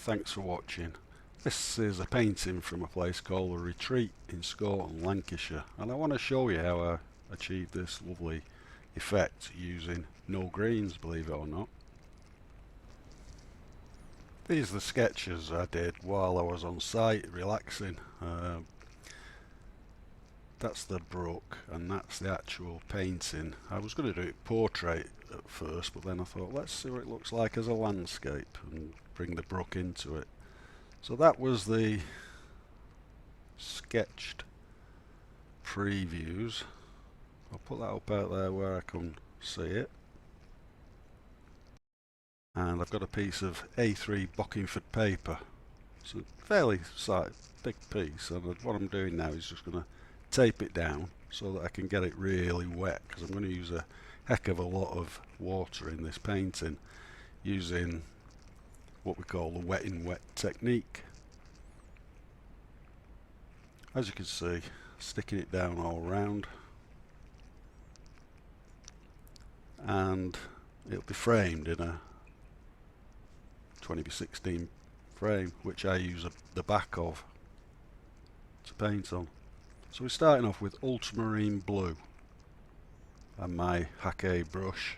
thanks for watching. This is a painting from a place called The Retreat in Scotland, Lancashire, and I want to show you how I achieved this lovely effect using no greens, believe it or not. These are the sketches I did while I was on site relaxing. That's the brook and that's the actual painting. I was going to do it portrait at first, but then I thought let's see what it looks like as a landscape and bring the brook into it. So that was the sketched previews. I'll put that up out there where I can see it. And I've got a piece of A3 Bockingford paper. It's a fairly big piece, and what I'm doing now is just going to tape it down so that I can get it really wet, because I'm going to use a heck of a lot of water in this painting using what we call the wet in wet technique. As you can see, sticking it down all round, and it'll be framed in a 20x16 frame, which I use the back of to paint on. So we're starting off with ultramarine blue and my Hackey brush,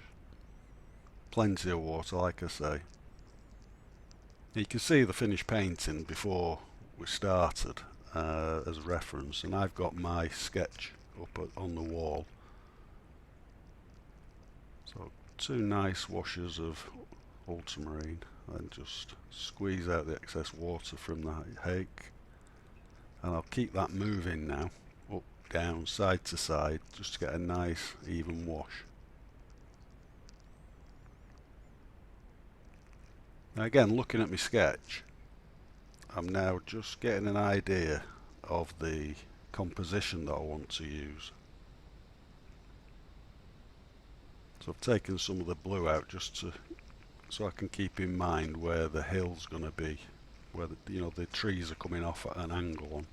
plenty of water like I say. You can see the finished painting before we started as a reference, and I've got my sketch up on the wall. So two nice washes of ultramarine, and just squeeze out the excess water from the hake, and I'll keep that moving now, up, down, side to side, just to get a nice even wash. Now again, looking at my sketch, I'm now just getting an idea of the composition that I want to use. So I've taken some of the blue out just so I can keep in mind where the hill's going to be, where the trees are coming off at an angle on.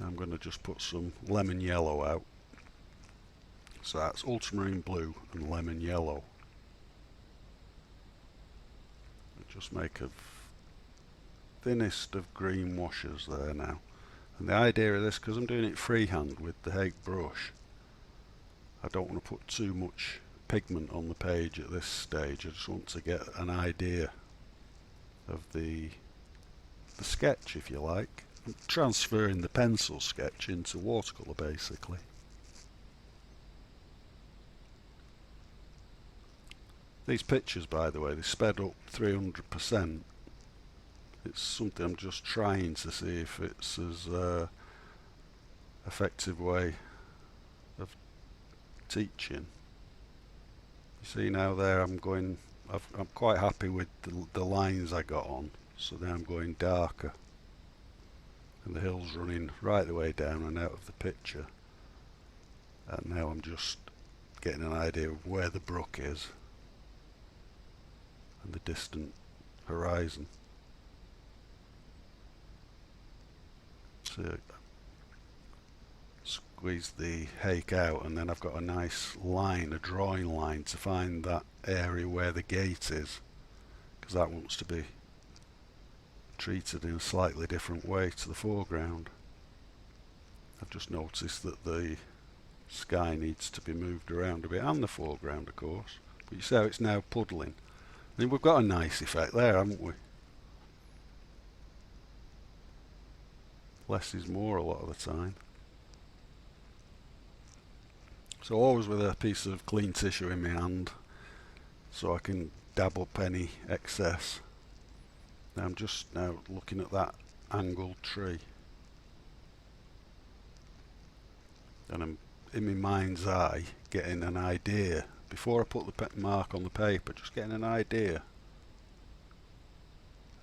Now I'm going to just put some lemon yellow out. So that's ultramarine blue and lemon yellow. Just make a thinnest of green washes there now. And the idea of this, because I'm doing it freehand with the Hague brush, I don't want to put too much pigment on the page at this stage. I just want to get an idea of the sketch, if you like. I'm transferring the pencil sketch into watercolour basically. These pictures, by the way, they sped up 300%. It's something I'm just trying to see if it's as effective way of teaching. You see now there I'm quite happy with the lines I got on, so now I'm going darker, and the hill's running right the way down and out of the picture, and now I'm just getting an idea of where the brook is and the distant horizon. So squeeze the hake out, and then I've got a nice line, a drawing line, to find that area where the gate is, because that wants to be treated in a slightly different way to the foreground. I've just noticed that the sky needs to be moved around a bit, and the foreground of course, but you see how it's now puddling. I mean, we've got a nice effect there, haven't we? Less is more a lot of the time. So always with a piece of clean tissue in my hand, so I can dab up any excess. Now I'm just now looking at that angled tree, and I'm in my mind's eye getting an idea before I put the mark on the paper, just getting an idea.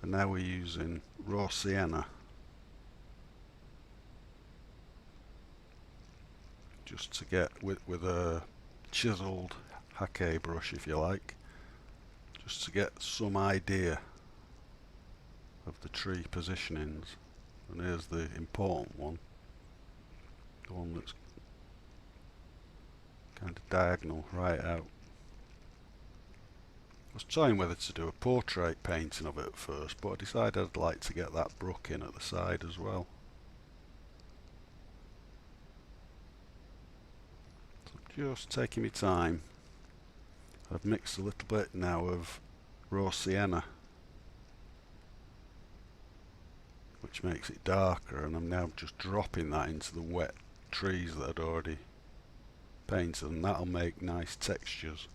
And now we're using raw sienna just to get with a chiseled Hackey brush, if you like, just to get some idea of the tree positionings. And here's the important one, the one that's kind of diagonal right out. was toying whether to do a portrait painting of it at first, but I decided I'd like to get that brook in at the side as well. So I'm just taking my time. I've mixed a little bit now of raw sienna, which makes it darker, and I'm now just dropping that into the wet trees that I'd already painted, and that'll make nice textures.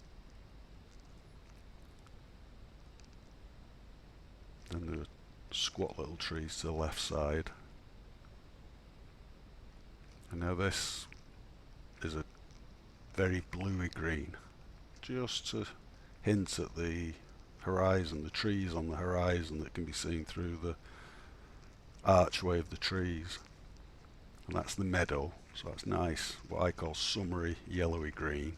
Then there are squat little trees to the left side. And now this is a very bluey green, just to hint at the horizon, the trees on the horizon that can be seen through the archway of the trees. And that's the meadow, so that's nice, what I call summery yellowy green.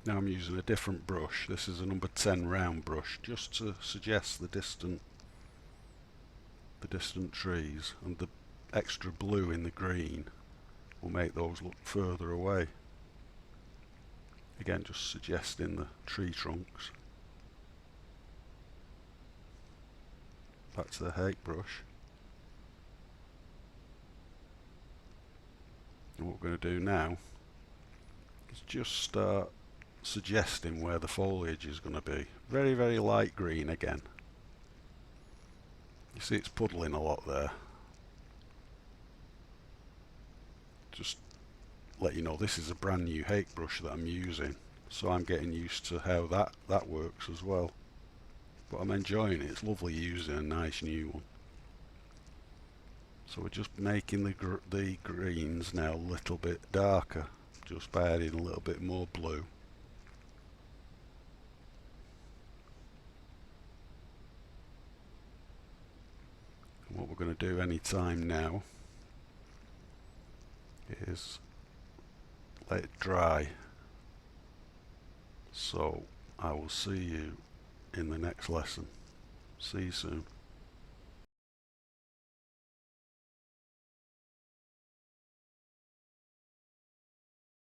Now I'm using a different brush. This is a number 10 round brush, just to suggest the distant trees, and the extra blue in the green will make those look further away. Again, just suggesting the tree trunks. Back to the hake brush. And what we're going to do now is just start suggesting where the foliage is going to be. Very, very light green again. You see it's puddling a lot there. Just let you know this is a brand new hake brush that I'm using, so I'm getting used to how that works as well. But I'm enjoying it. It's lovely using a nice new one. So we're just making the greens now a little bit darker, just by adding a little bit more blue. And what we're going to do any time now is let it dry. So I will see you in the next lesson. See you soon.